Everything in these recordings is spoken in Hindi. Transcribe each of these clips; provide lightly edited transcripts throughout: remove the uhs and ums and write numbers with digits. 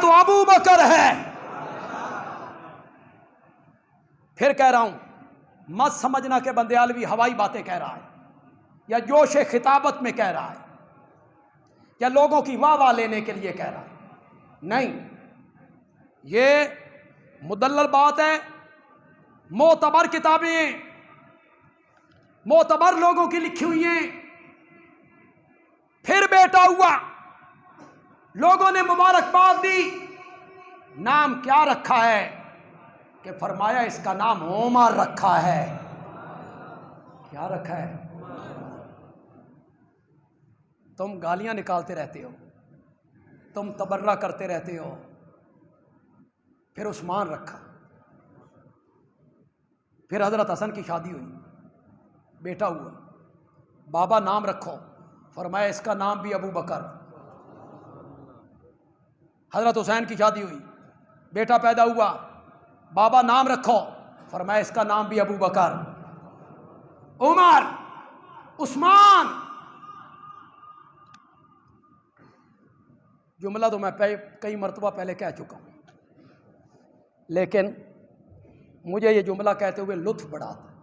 तो अबू बकर है। फिर कह रहा हूं, मत समझना कि बंदयालवी हवाई बातें कह रहा है या जोश खिताबत में कह रहा है या लोगों की वाह लेने के लिए कह रहा है। नहीं, ये मुदल्लल बात है। मोतबर किताबें मोतबर लोगों की लिखी हुई हैं। फिर बेटा हुआ, लोगों ने मुबारकबाद दी। नाम क्या रखा है? कि फरमाया इसका नाम उमर रखा है। क्या रखा है? तुम गालियां निकालते रहते हो, तुम तबर्रा करते रहते हो। फिर उस्मान रखा। फिर हजरत हसन की शादी हुई, बेटा हुआ। बाबा नाम रखो, फरमाया इसका नाम भी अबू बकर। हजरत हुसैन की शादी हुई, बेटा पैदा हुआ। बाबा नाम रखो, फरमाया इसका नाम भी अबू बकर। उमर, उस्मान। जुमला तो मैं कई मरतबा पहले कह चुका हूं, लेकिन मुझे ये जुमला कहते हुए लुत्फ बड़ा आता है।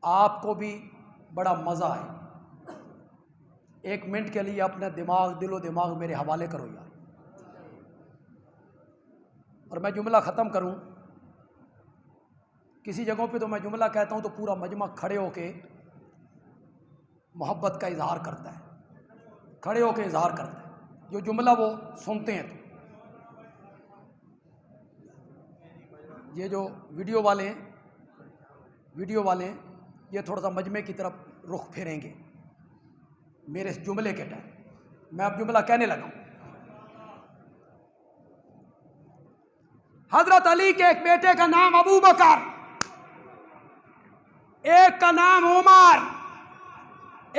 आपको भी बड़ा मज़ा आए। एक मिनट के लिए अपने दिमाग, दिलो दिमाग मेरे हवाले करो यार। और मैं जुमला ख़त्म करूं, किसी जगहों पे तो मैं जुमला कहता हूं तो पूरा मजमा खड़े होके मोहब्बत का इजहार करता है, खड़े होके इजहार करता है जो जुमला वो सुनते हैं। तो ये जो वीडियो वाले हैं ये थोड़ा सा मजमे की तरफ रुख फेरेंगे मेरे इस जुमले के टाइम। मैं अब जुमला कहने लगा हूं। हजरत अली के एक बेटे का नाम अबू बकर, एक का नाम उमर,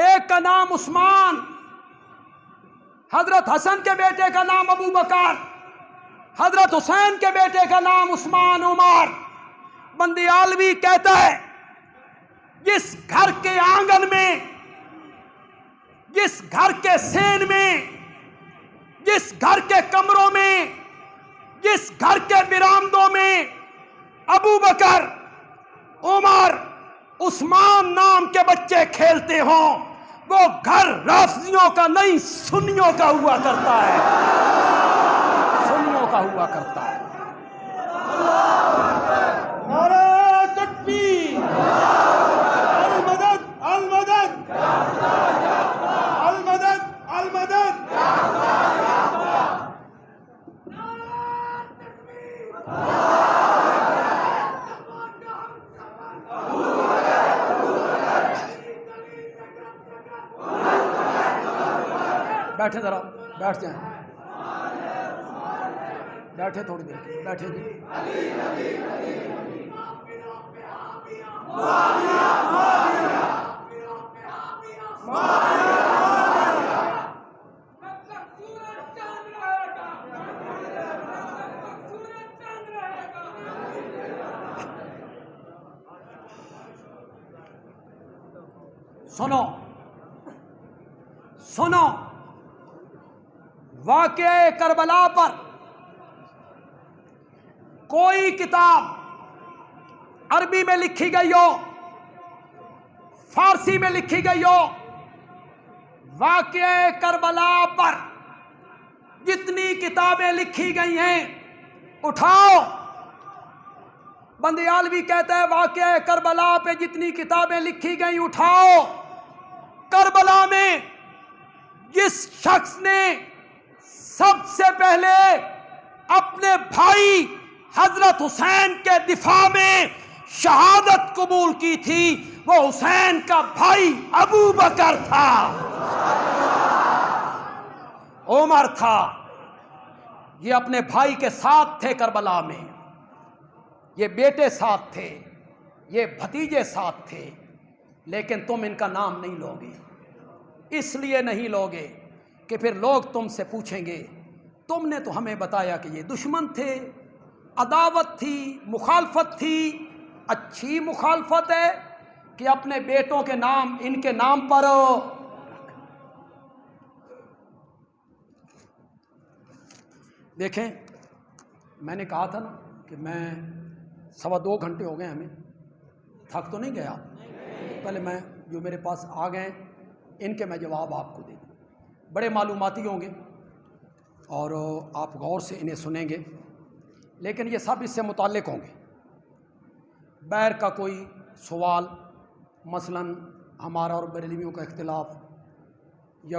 एक का नाम उस्मान। हजरत हसन के बेटे का नाम अबू बकर, हजरत हुसैन के बेटे का नाम उस्मान उमर। बंदियालवी कहता है, जिस घर के आंगन में, जिस घर के सेन में, जिस घर के कमरों में, जिस घर के बिरामदों में अबू बकर, उमर, उस्मान नाम के बच्चे खेलते हों, वो घर राफियों का नहीं सुन्नियों का हुआ करता है। सुन्नियों का हुआ करता है। बैठे, जरा बैठ जाए, बैठे थोड़ी देर, बैठे जी। सुनो सुनो, वाक़या करबला पर कोई किताब अरबी में लिखी गई हो, फारसी में लिखी गई हो, वाक़या करबला पर जितनी किताबें लिखी गई हैं उठाओ। बंदियालवी कहता है, वाक़या करबला पे जितनी किताबें लिखी गई उठाओ। करबला में जिस शख्स ने सबसे पहले अपने भाई हजरत हुसैन के दिफा में शहादत कबूल की थी, वो हुसैन का भाई अबू बकर था, उमर था। ये अपने भाई के साथ थे करबला में, ये बेटे साथ थे, ये भतीजे साथ थे। लेकिन तुम इनका नाम नहीं लोगे, इसलिए नहीं लोगे कि फिर लोग तुमसे पूछेंगे, तुमने तो हमें बताया कि ये दुश्मन थे, अदावत थी, मुखालफत थी। अच्छी मुखालफत है कि अपने बेटों के नाम इनके नाम पर देखें, मैंने कहा था ना कि मैं 2.25 घंटे हो गए हमें, थक तो नहीं गया। पहले मैं जो मेरे पास आ गए इनके मैं जवाब आपको दे दूँ, बड़े मालूमाती होंगे और आप गौर से इन्हें सुनेंगे, लेकिन ये सब इससे मुताल्लिक़ होंगे। बैर का कोई सवाल, मसलन हमारा और बरेलवियों का इख्तिलाफ,